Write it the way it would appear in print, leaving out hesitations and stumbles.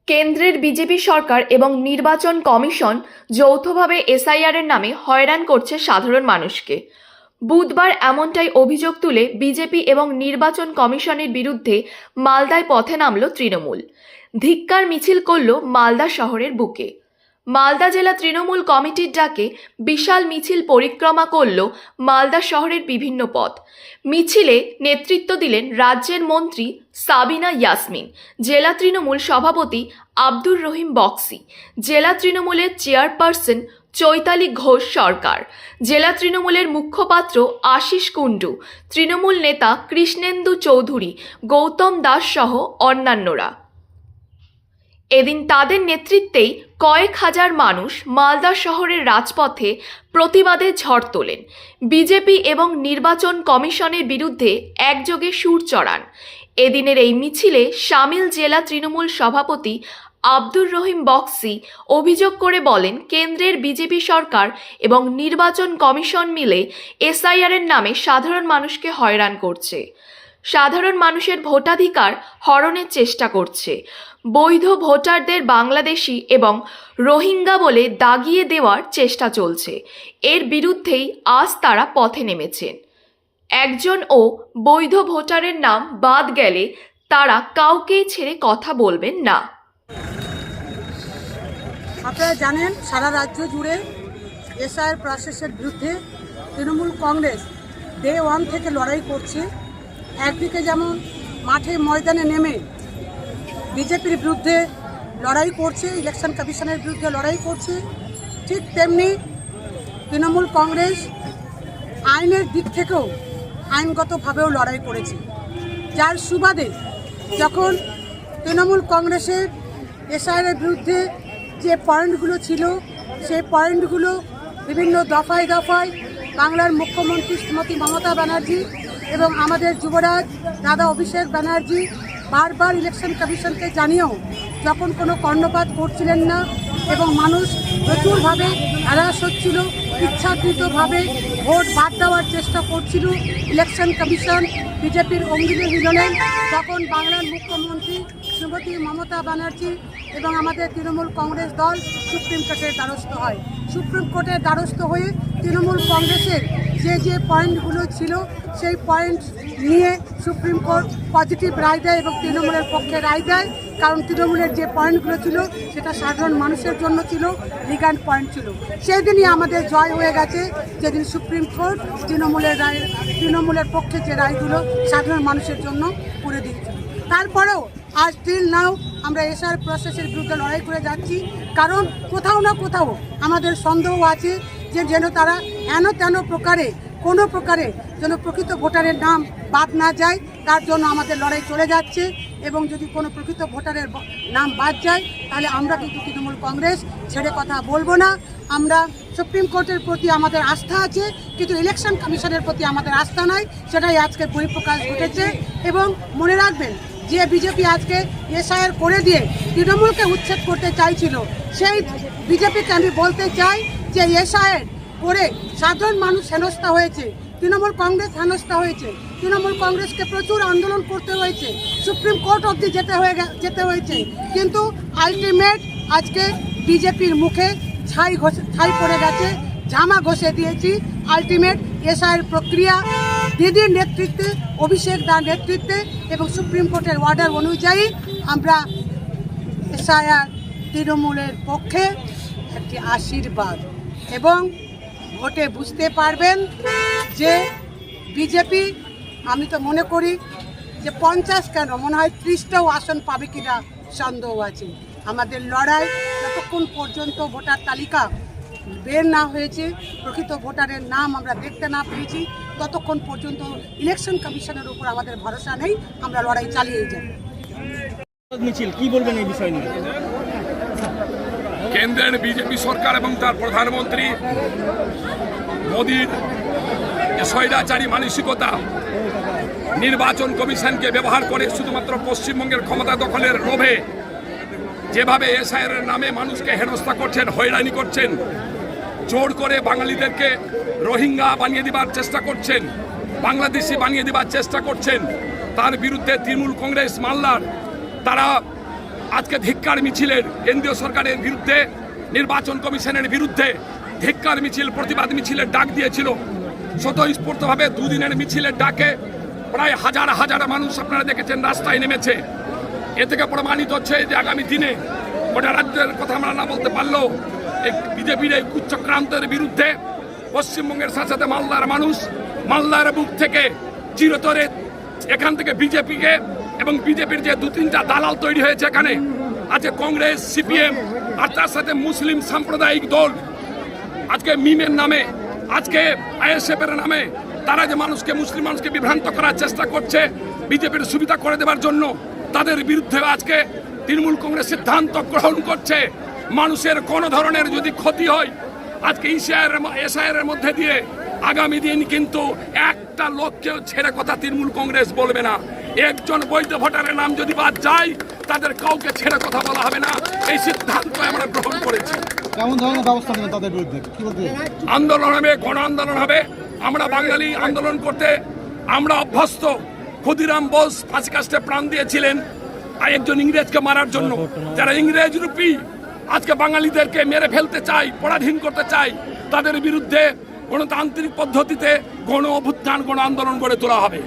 কেন্দ্রের বিজেপি সরকার এবং নির্বাচন কমিশন যৌথভাবে এসআইআরের নামে হয়রান করছে সাধারণ মানুষকে। বুধবার এমনটাই অভিযোগ তুলে বিজেপি এবং নির্বাচন কমিশনের বিরুদ্ধে মালদায় পথে নামল তৃণমূল। ধিক্কার মিছিল করল মালদা শহরের বুকে। মালদা জেলা তৃণমূল কমিটির ডাকে বিশাল মিছিল পরিক্রমা করল মালদা শহরের বিভিন্ন পথ। মিছিলে নেতৃত্ব দিলেন রাজ্যের মন্ত্রী সাবিনা ইয়াসমিন, জেলা তৃণমূল সভাপতি আব্দুর রহিম বক্সি, জেলা তৃণমূলের চেয়ারপারসন চৈতালি ঘোষ সরকার, জেলা তৃণমূলের মুখপাত্র আশিস কুণ্ডু, তৃণমূল নেতা কৃষ্ণেন্দু চৌধুরী, গৌতম দাস সহ অন্যান্যরা। এদিন তাদের নেতৃত্বেই কয়েক হাজার মানুষ মালদা শহরের রাজপথে প্রতিবাদে ঝড় তোলেন। বিজেপি এবং নির্বাচন কমিশনের বিরুদ্ধে একযোগে সুর চড়ান। এদিনের এই মিছিলে সামিল জেলা তৃণমূল সভাপতি আব্দুর রহিম বক্সি অভিযোগ করে বলেন, কেন্দ্রের বিজেপি সরকার এবং নির্বাচন কমিশন মিলে এসআইআরের নামে সাধারণ মানুষকে হয়রান করছে, সাধারণ মানুষের ভোটাধিকার হরণের চেষ্টা করছে, বৈধ ভোটারদের বাংলাদেশি এবং রোহিঙ্গা বলে দাগিয়ে দেওয়ার চেষ্টা চলছে। এর বিরুদ্ধেই আজ তারা পথে নেমেছেন। একজনও বৈধ ভোটারের নাম বাদ গেলে তারা কাউকে ছেড়ে কথা বলবেন না। আপনারা জানেন, সারা রাজ্য জুড়ে এসআইআর প্রসেসের বিরুদ্ধে তৃণমূল কংগ্রেস ডে ওয়ান থেকে লড়াই করছে। একদিকে যেমন মাঠে ময়দানে নেমে বিজেপির বিরুদ্ধে লড়াই করছে, ইলেকশন কমিশনের বিরুদ্ধে লড়াই করছে, ঠিক তেমনি তৃণমূল কংগ্রেস আইনের দিক থেকেও আইনগতভাবেও লড়াই করেছে। যার সুবাদে যখন তৃণমূল কংগ্রেসের এসআইআরের বিরুদ্ধে যে পয়েন্টগুলো ছিল, সেই পয়েন্টগুলো বিভিন্ন দফায় দফায় বাংলার মুখ্যমন্ত্রী শ্রীমতী মমতা ব্যানার্জি এবং আমাদের যুবরাজ দাদা অভিষেক ব্যানার্জি বারবার ইলেকশন কমিশনকে জানিয়েও যখন কোনো কর্ণপাত করছিলেন না এবং মানুষ প্রচুরভাবে হ্যারাস হচ্ছিল, ইচ্ছাকৃতভাবে ভোট বাদ দেওয়ার চেষ্টা করছিল, ইলেকশন কমিশন বিজেপির অঙ্গীলে হিললেন, তখন বাংলার মুখ্যমন্ত্রী শ্রীমতী মমতা ব্যানার্জি এবং আমাদের তৃণমূল কংগ্রেস দল সুপ্রিম কোর্টের দ্বারস্থ হয়। সুপ্রিম কোর্টের দ্বারস্থ হয়ে তৃণমূল কংগ্রেসের যে পয়েন্টগুলো ছিল সেই পয়েন্ট নিয়ে সুপ্রিম কোর্ট পজিটিভ রায় দেয় এবং তৃণমূলের পক্ষে রায় দেয়। কারণ তৃণমূলের যে পয়েন্টগুলো ছিল সেটা সাধারণ মানুষের জন্য ছিল, লিগ্যাল পয়েন্ট ছিল। সেই দিনই আমাদের জয় হয়ে গেছে, যেদিন সুপ্রিম কোর্ট তৃণমূলের পক্ষে যে রায়গুলো সাধারণ মানুষের জন্য করে দিচ্ছে। তারপরেও আজ টিল নাও আমরা এসআইআর প্রসেসের বিরুদ্ধে লড়াই করে যাচ্ছি, কারণ কোথাও না কোথাও আমাদের সন্দেহ আছে যে যেন তারা তেন প্রকারে কোনো প্রকারে যেন প্রকৃত ভোটারের নাম বাদ না যায়, তার জন্য আমাদের লড়াই চলে যাচ্ছে। এবং যদি কোনো প্রকৃত ভোটারের নাম বাদ যায় তাহলে আমরা কিন্তু তৃণমূল কংগ্রেস ছেড়ে কথা বলবো না। আমরা সুপ্রিম কোর্টের প্রতি আমাদের আস্থা আছে, কিন্তু ইলেকশন কমিশনের প্রতি আমাদের আস্থা নাই, সেটাই আজকে বহিঃপ্রকাশ ঘটেছে। এবং মনে রাখবেন, যে বিজেপি আজকে এসআইআর করে দিয়ে তৃণমূলকে উচ্ছেদ করতে চাইছিল, সেই বিজেপিকে আমি বলতে চাই যে এসআইআর করে সাধারণ মানুষ হেনস্থা হয়েছে, তৃণমূল কংগ্রেস হেনস্থা হয়েছে, তৃণমূল কংগ্রেসকে প্রচুর আন্দোলন করতে হয়েছে, সুপ্রিম কোর্ট অবধি যেতে হয়েছে, কিন্তু আলটিমেট আজকে বিজেপির মুখে ছাই পড়ে গেছে, ঝামা ঘষে দিয়েছি। আলটিমেট এসআইআর প্রক্রিয়া দিদির নেতৃত্বে, অভিষেক দার নেতৃত্বে এবং সুপ্রিম কোর্টের অর্ডার অনুযায়ী আমরা এসআইআর তৃণমূলের পক্ষে একটি আশীর্বাদ। এবং ভোটে বুঝতে পারবেন যে বিজেপি, আমি তো মনে করি যে 50 কেন মনে হয় 30টাও আসন পাবে কিনা সন্দেহ আছে। আমাদের লড়াই যতক্ষণ পর্যন্ত ভোটার তালিকা বের না হয়েছে, প্রকৃত ভোটারের নাম আমরা দেখতে না পেয়েছি, ততক্ষণ পর্যন্ত ইলেকশন কমিশনের উপর আমাদের ভরসা নেই, আমরা লড়াই চালিয়ে যাব। মিছিল কি বলবেন এই বিষয় নিয়ে? কেন্দ্রের বিজেপি সরকার এবং তার প্রধানমন্ত্রী মোদীর স্বৈরাচারী মানসিকতা, নির্বাচন কমিশনকে ব্যবহার করে শুধুমাত্র পশ্চিমবঙ্গের ক্ষমতা দখলের লোভে যেভাবে এসআইআরের নামে মানুষকে হেনস্থা করছেন, হয়রানি করছেন, জোর করে বাঙালিদেরকে রোহিঙ্গা বানিয়ে দেবার চেষ্টা করছেন, বাংলাদেশি বানিয়ে দেবার চেষ্টা করছেন, তার বিরুদ্ধে তৃণমূল কংগ্রেস মাল্লার তারা আজকে ধিক্কার মিছিলের কেন্দ্রীয় সরকারের বিরুদ্ধে, নির্বাচন কমিশনের বিরুদ্ধে ধিক্কার মিছিল, প্রতিবাদ মিছিলের ডাক দিয়েছিল। স্বতঃস্ফূর্তভাবে দুদিনের মিছিলের ডাকে প্রায় হাজার হাজার মানুষ আপনারা দেখেছেন রাস্তায় নেমেছে। এ থেকে প্রমাণিত হচ্ছে যে আগামী দিনে গোটা রাজ্যের কথা আমরা না বলতে পারলেও এই বিজেপির এই কুচক্রান্তের বিরুদ্ধে পশ্চিমবঙ্গের সাথে সাথে মালদার মানুষ, মালদার বুক থেকে চিরতরে এখান থেকে বিজেপিকে এবং বিজেপির যে দু তিনটা দালাল তৈরি হয়েছে এখানে, আজকে কংগ্রেস, সিপিএম আর তার সাথে মুসলিম সাম্প্রদায়িক দল, আজকে মিমের নামে, আজকে আইএসএফ এর নামে তারা যে মানুষকে, মুসলিম মানুষকে বিভ্রান্ত করার চেষ্টা করছে বিজেপির সুবিধা করে দেওয়ার জন্য, তাদের বিরুদ্ধে আজকে তৃণমূল কংগ্রেস সিদ্ধান্ত গ্রহণ করছে মানুষের কোন ধরনের যদি ক্ষতি হয় আজকে এসআইআর এর মধ্যে দিয়ে আগামী দিন কিন্তু একটা লোককেও ছেড়ে কথা তৃণমূল কংগ্রেস বলবে না। একজন বৈধ ভোটারের নাম যদি বাদ যায় তাদের কাউকে ছেড়ে কথা বলা হবে না। এই সিদ্ধান্ত আমরা গ্রহণ করেছি। কেমন ধরনের ব্যবস্থা নেবেন তাদের বিরুদ্ধে, কি বলতে? আন্দোলন হবে, গণ আন্দোলন হবে। আমরা বাঙালি আন্দোলন করতে আমরা অভ্যস্ত। ক্ষুদিরাম বোস ফাঁসি কাস্টে প্রাণ দিয়েছিলেন একজন ইংরেজকে মারার জন্য। যারা ইংরেজ রূপী আজকে বাঙালিদেরকে মেরে ফেলতে চায়, পরাধীন করতে চায়, তাদের বিরুদ্ধে গণতান্ত্রিক পদ্ধতিতে গণ অভ্যুত্থান, গণ আন্দোলন গড়ে তোলা হবে।